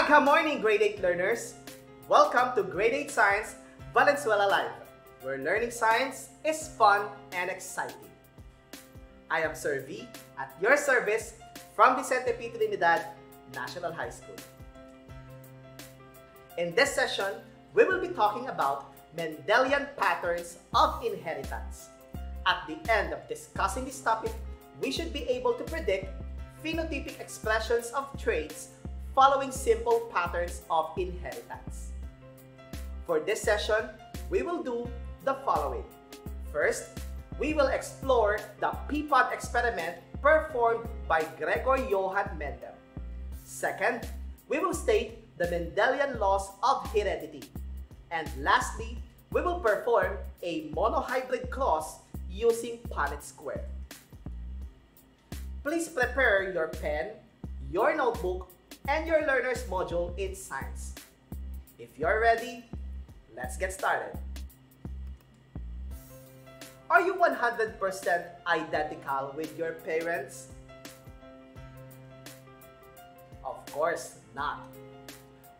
Good morning, Grade 8 learners! Welcome to Grade 8 Science Valenzuela Live, where learning science is fun and exciting. I am Sir V at your service from Vicente P. Trinidad National High School. In this session, we will be talking about Mendelian patterns of inheritance. At the end of discussing this topic, we should be able to predict phenotypic expressions of traits following simple patterns of inheritance. For this session, we will do the following. First, we will explore the Peapod experiment performed by Gregor Johann Mendel. Second, we will state the Mendelian laws of heredity. And lastly, we will perform a monohybrid cross using Punnett square. Please prepare your pen, your notebook, and your learner's module in science. If you're ready, let's get started. Are you 100% identical with your parents? Of course not.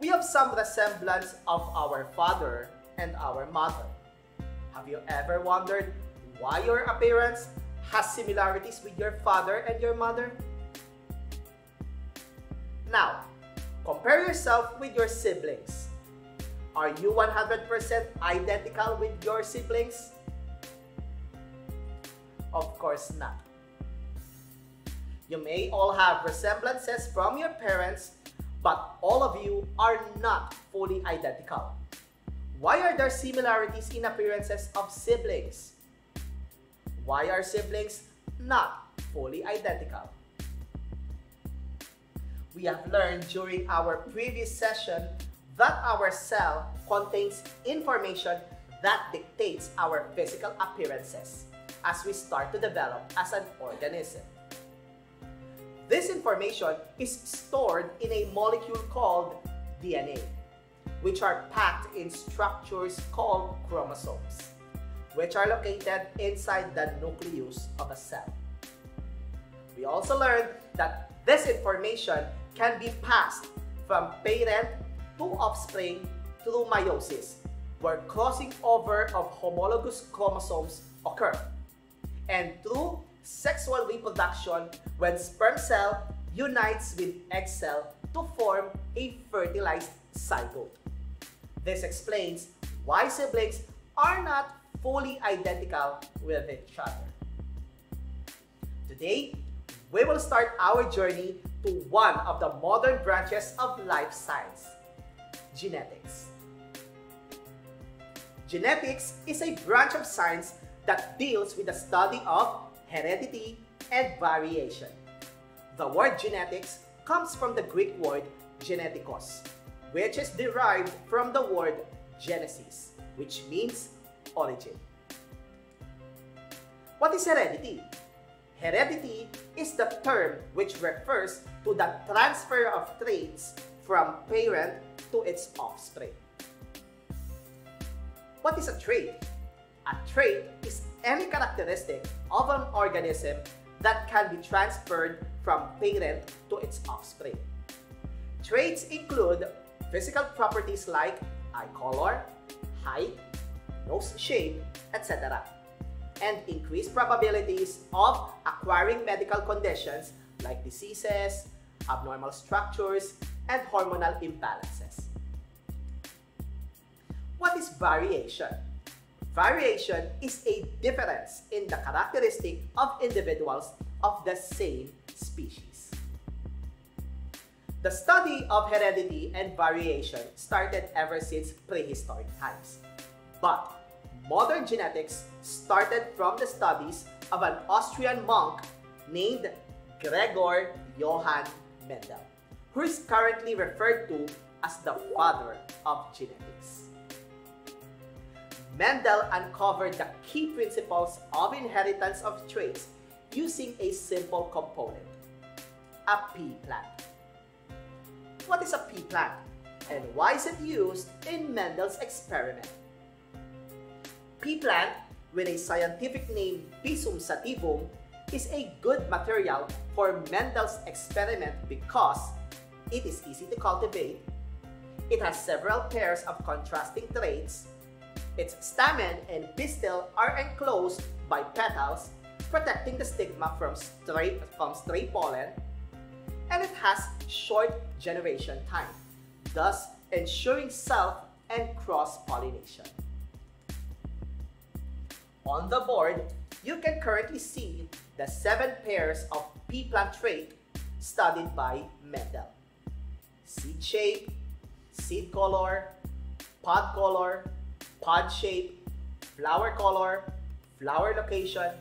We have some resemblance of our father and our mother. Have you ever wondered why your appearance has similarities with your father and your mother? Now, compare yourself with your siblings. Are you 100% identical with your siblings? Of course not. You may all have resemblances from your parents, but all of you are not fully identical. Why are there similarities in appearances of siblings? Why are siblings not fully identical? We have learned during our previous session that our cell contains information that dictates our physical appearances as we start to develop as an organism. This information is stored in a molecule called DNA, which are packed in structures called chromosomes, which are located inside the nucleus of a cell. We also learned that this information can be passed from parent to offspring through meiosis, where crossing over of homologous chromosomes occur, and through sexual reproduction when sperm cell unites with egg cell to form a fertilized zygote. This explains why siblings are not fully identical with each other. Today, we will start our journey to one of the modern branches of life science, genetics. Genetics is a branch of science that deals with the study of heredity and variation. The word genetics comes from the Greek word genetikos, which is derived from the word genesis, which means origin. What is heredity? Heredity is the term which refers to the transfer of traits from parent to its offspring. What is a trait? A trait is any characteristic of an organism that can be transferred from parent to its offspring. Traits include physical properties like eye color, height, nose shape, etc., and increased probabilities of acquiring medical conditions like diseases, abnormal structures, and hormonal imbalances. What is variation? Variation is a difference in the characteristic of individuals of the same species. The study of heredity and variation started ever since prehistoric times, but modern genetics started from the studies of an Austrian monk named Gregor Johann Mendel, who is currently referred to as the father of genetics. Mendel uncovered the key principles of inheritance of traits using a simple component, a pea plant. What is a pea plant, and why is it used in Mendel's experiment? Pea plant, with a scientific name Pisum sativum, is a good material for Mendel's experiment because it is easy to cultivate It has several pairs of contrasting traits. Its stamen and pistil are enclosed by petals, protecting the stigma from stray pollen, and it has short generation time, thus ensuring self and cross-pollination. On the board, you can currently see the 7 pairs of pea plant trait studied by Mendel: seed shape, seed color, pod shape, flower color, flower location,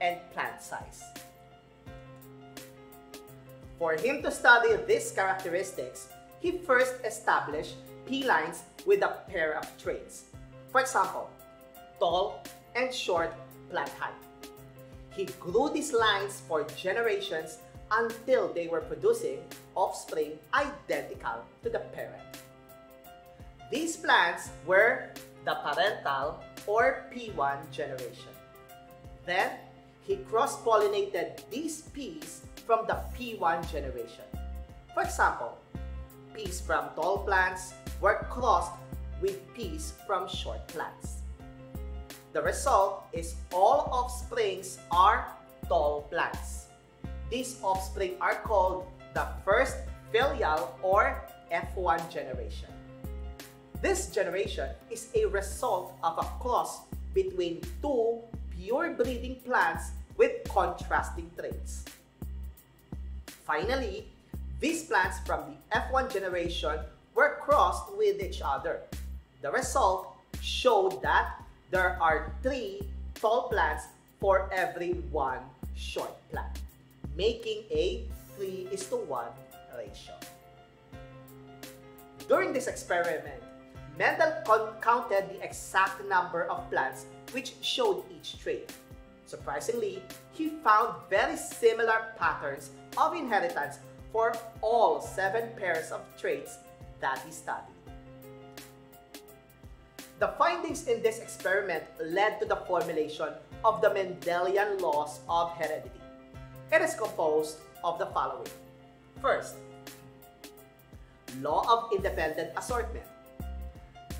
and plant size. For him to study these characteristics, he first established pea lines with a pair of traits. For example, tall and short plant height. He grew these lines for generations until they were producing offspring identical to the parent. These plants were the parental or P1 generation. Then, he cross-pollinated these peas from the P1 generation. For example, peas from tall plants were crossed with peas from short plants. The result is all offsprings are tall plants. These offspring are called the first filial or F1 generation. This generation is a result of a cross between 2 pure breeding plants with contrasting traits. Finally, these plants from the F1 generation were crossed with each other. The result showed that there are 3 tall plants for every 1 short plant, making a 3:1 ratio. During this experiment, Mendel counted the exact number of plants which showed each trait. Surprisingly, he found very similar patterns of inheritance for all 7 pairs of traits that he studied. The findings in this experiment led to the formulation of the Mendelian laws of heredity. It is composed of the following. First, law of independent assortment.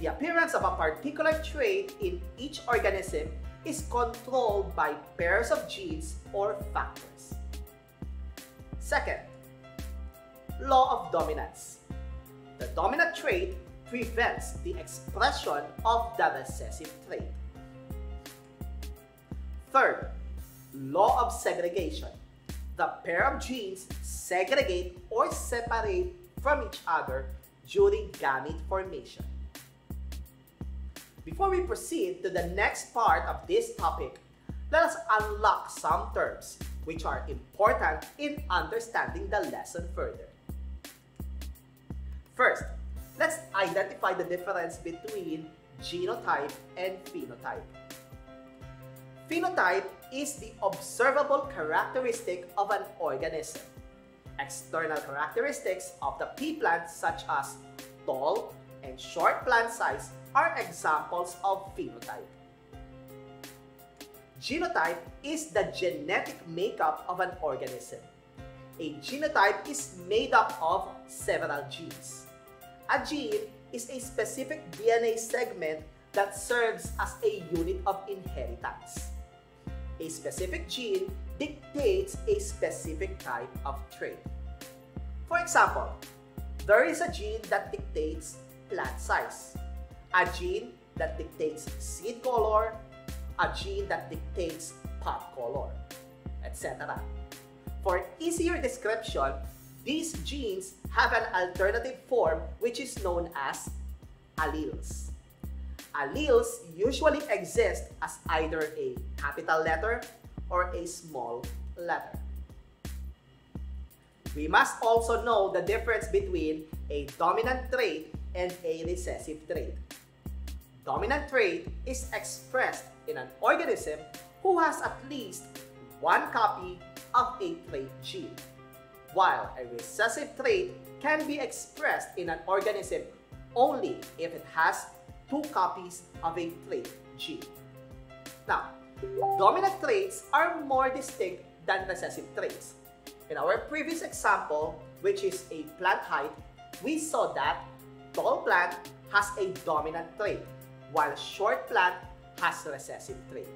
The appearance of a particular trait in each organism is controlled by pairs of genes or factors. Second, law of dominance. The dominant trait prevents the expression of the recessive trait. Third, law of segregation. The pair of genes segregate or separate from each other during gamete formation. Before we proceed to the next part of this topic, let us unlock some terms which are important in understanding the lesson further. First, let's identify the difference between genotype and phenotype. Phenotype is the observable characteristic of an organism. External characteristics of the pea plant such as tall and short plant size are examples of phenotype. Genotype is the genetic makeup of an organism. A genotype is made up of several genes. A gene is a specific DNA segment that serves as a unit of inheritance. A specific gene dictates a specific type of trait. For example, there is a gene that dictates plant size, a gene that dictates seed color, a gene that dictates pod color, etc. For easier description, these genes have an alternative form which is known as alleles. Alleles usually exist as either a capital letter or a small letter. We must also know the difference between a dominant trait and a recessive trait. Dominant trait is expressed in an organism who has at least 1 copy of a trait gene, while a recessive trait can be expressed in an organism only if it has 2 copies of a trait gene. Now, dominant traits are more distinct than recessive traits. In our previous example, which is a plant height, we saw that tall plant has a dominant trait, while short plant has recessive trait.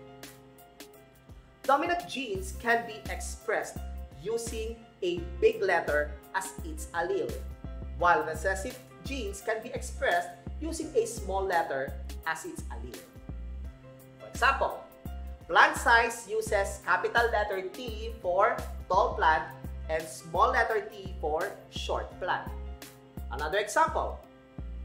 Dominant genes can be expressed using a big letter as its allele, while recessive genes can be expressed using a small letter as its allele. For example, plant size uses capital letter T for tall plant and small letter T for short plant. Another example,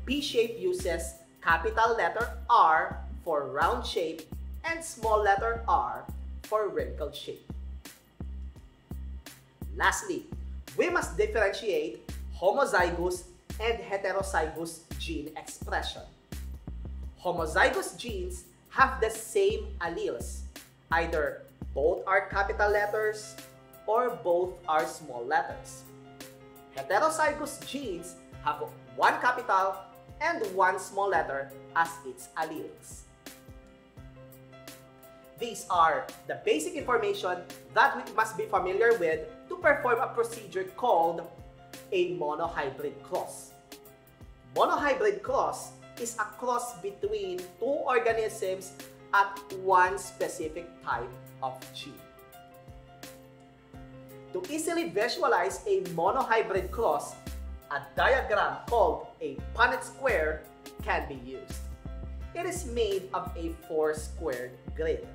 P shape uses capital letter R for round shape and small letter R for wrinkled shape. Lastly, we must differentiate homozygous and heterozygous gene expression. Homozygous genes have the same alleles, either both are capital letters or both are small letters. Heterozygous genes have one capital and one small letter as its alleles. These are the basic information that we must be familiar with to perform a procedure called a monohybrid cross. Monohybrid cross is a cross between two organisms at one specific type of gene. To easily visualize a monohybrid cross, a diagram called a Punnett square can be used. It is made of a 4-squared grid.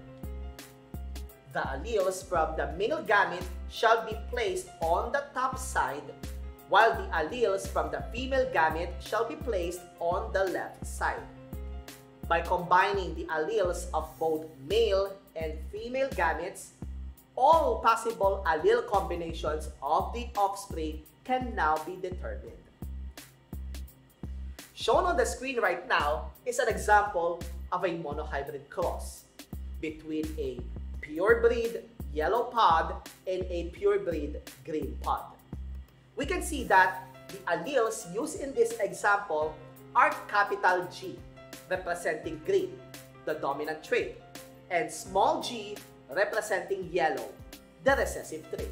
The alleles from the male gamete shall be placed on the top side, while the alleles from the female gamete shall be placed on the left side. By combining the alleles of both male and female gametes, all possible allele combinations of the offspring can now be determined. Shown on the screen right now is an example of a monohybrid cross between a purebred yellow pod and a purebred green pod. We can see that the alleles used in this example are capital G, representing green, the dominant trait, and small g, representing yellow, the recessive trait.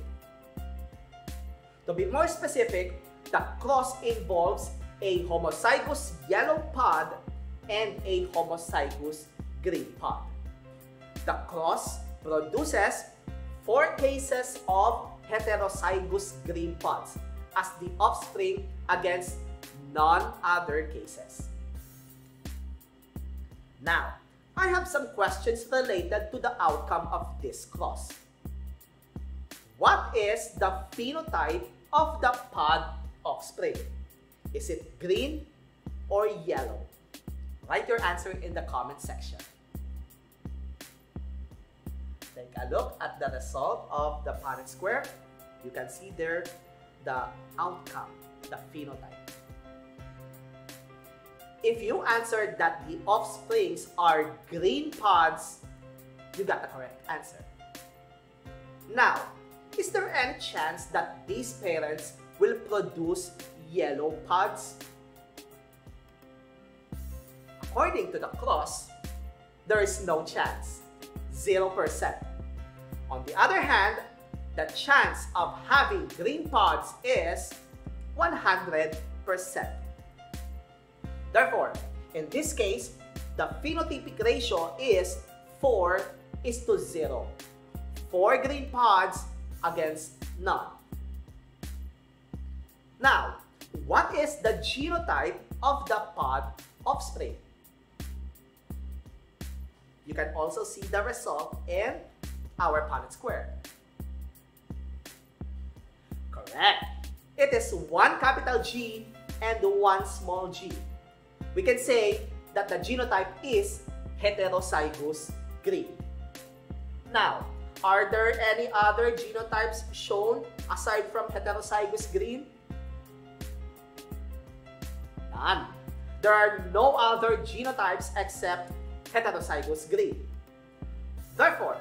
To be more specific, the cross involves a homozygous yellow pod and a homozygous green pod. The cross produces 4 cases of heterozygous green pods as the offspring against none other cases. Now, I have some questions related to the outcome of this cross. What is the phenotype of the pod offspring? Is it green or yellow? Write your answer in the comment section. Take a look at the result of the Punnett square. You can see there the outcome, the phenotype. If you answered that the offsprings are green pods, you got the correct answer. Now, is there any chance that these parents will produce yellow pods? According to the cross, there is no chance, 0%. On the other hand, the chance of having green pods is 100%. Therefore, in this case, the phenotypic ratio is 4:0. 4 green pods against none. Now, what is the genotype of the pod offspring? You can also see the result in our Punnett square. Correct. It is 1 capital G and 1 small g. We can say that the genotype is heterozygous green. Now, are there any other genotypes shown aside from heterozygous green? None. There are no other genotypes except heterozygous green. Therefore,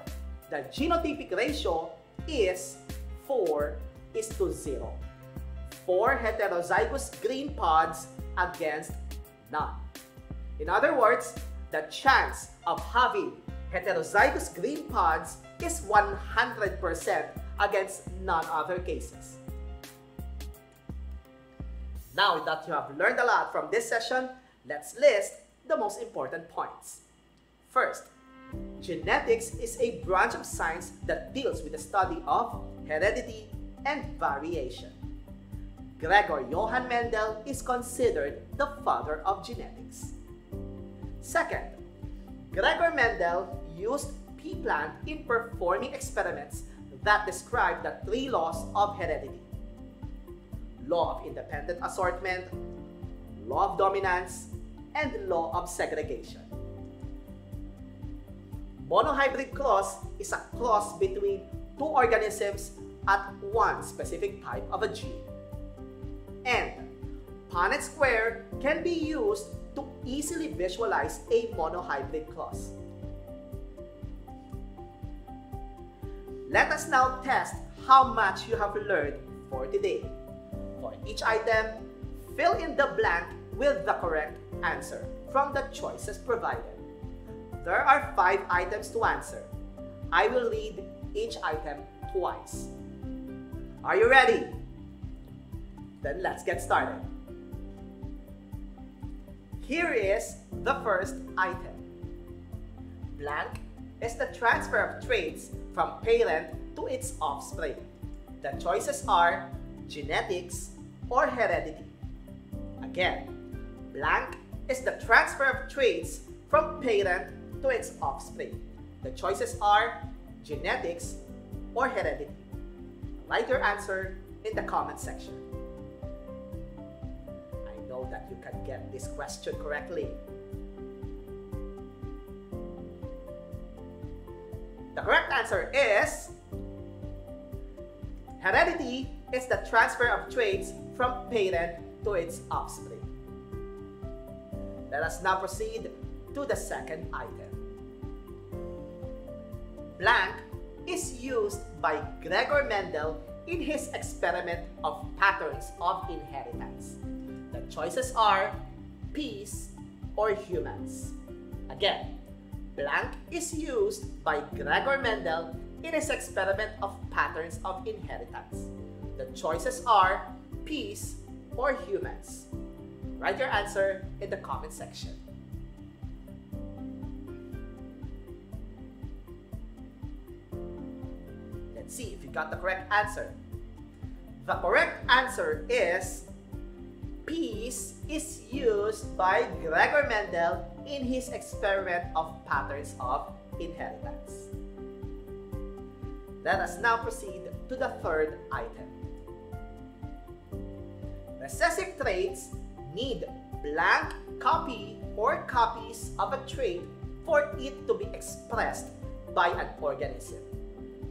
the genotypic ratio is 4:0. 4 heterozygous green pods against none. In other words, the chance of having heterozygous green pods is 100% against none other cases. Now that you have learned a lot from this session, let's list the most important points. First, genetics is a branch of science that deals with the study of heredity and variation. Gregor Johann Mendel is considered the father of genetics. Second, Gregor Mendel used pea plant in performing experiments that describe the three laws of heredity: law of independent assortment, law of dominance, and law of segregation. Monohybrid cross is a cross between two organisms at one specific type of a gene. And Punnett square can be used to easily visualize a monohybrid cross. Let us now test how much you have learned for today. For each item, fill in the blank with the correct answer from the choices provided. There are 5 items to answer. I will read each item twice. Are you ready? Then let's get started. Here is the first item. Blank is the transfer of traits from parent to its offspring. The choices are genetics or heredity. Again, blank is the transfer of traits from parent to its offspring. The choices are genetics or heredity. Write your answer in the comment section. I know that you can get this question correctly. The correct answer is heredity is the transfer of traits from parent to its offspring. Let us now proceed to the second item. Blank is used by Gregor Mendel in his experiment of patterns of inheritance. The choices are peas or humans. Again, blank is used by Gregor Mendel in his experiment of patterns of inheritance. The choices are peas or humans. Write your answer in the comment section. Let's see if you got the correct answer. The correct answer is peas is used by Gregor Mendel in his experiment of patterns of inheritance. Let us now proceed to the third item. Recessive traits need blank copy or copies of a trait for it to be expressed by an organism.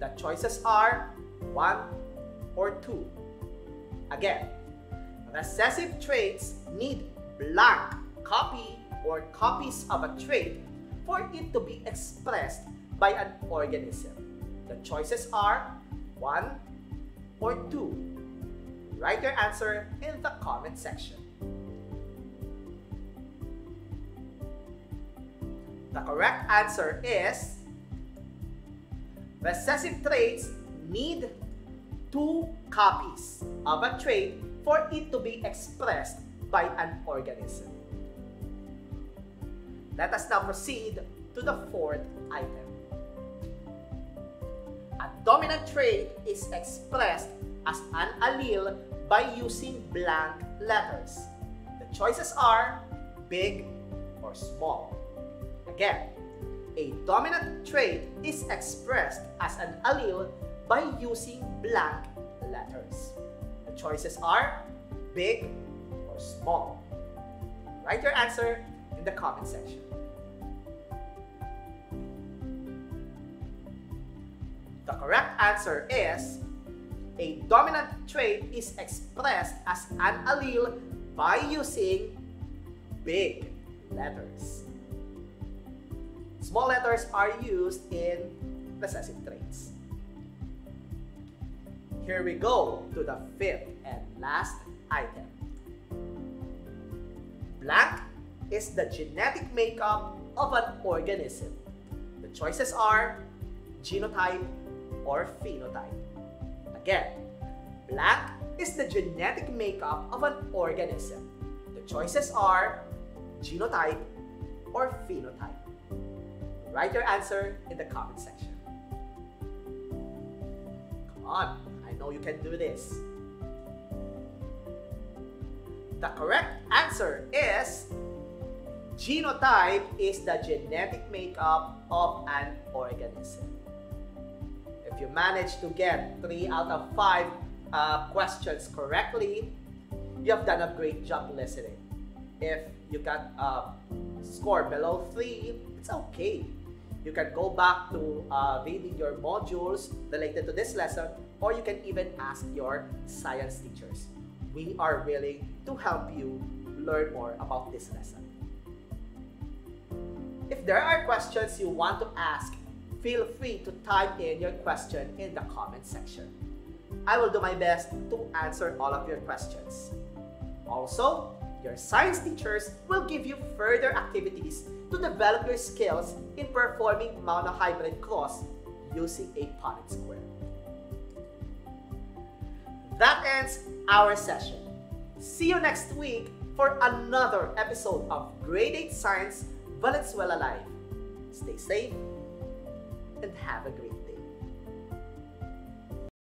The choices are 1 or 2. Again, recessive traits need blank copy or copies of a trait for it to be expressed by an organism. The choices are 1 or 2. Write your answer in the comment section. The correct answer is recessive traits need 2 copies of a trait for it to be expressed by an organism. Let us now proceed to the fourth item. A dominant trait is expressed as an allele by using blank letters. The choices are big or small. Again, a dominant trait is expressed as an allele by using blank letters. The choices are big or small. Write your answer in the comment section. The correct answer is a dominant trait is expressed as an allele by using big letters. Small letters are used in recessive traits. Here we go to the fifth and last item. Blank is the genetic makeup of an organism. The choices are genotype or phenotype. Again, blank is the genetic makeup of an organism? The choices are genotype or phenotype. Write your answer in the comment section. Come on, I know you can do this. The correct answer is genotype is the genetic makeup of an organism. If you manage to get 3 out of 5 questions correctly, you have done a great job listening. If you got a score below 3, it's okay. You can go back to reading your modules related to this lesson, or you can even ask your science teachers. We are willing to help you learn more about this lesson. If there are questions you want to ask, feel free to type in your question in the comment section. I will do my best to answer all of your questions. Also, your science teachers will give you further activities to develop your skills in performing monohybrid cross using a Punnett square. That ends our session. See you next week for another episode of Grade 8 Science Valenzuela Live. Stay safe and have a great day.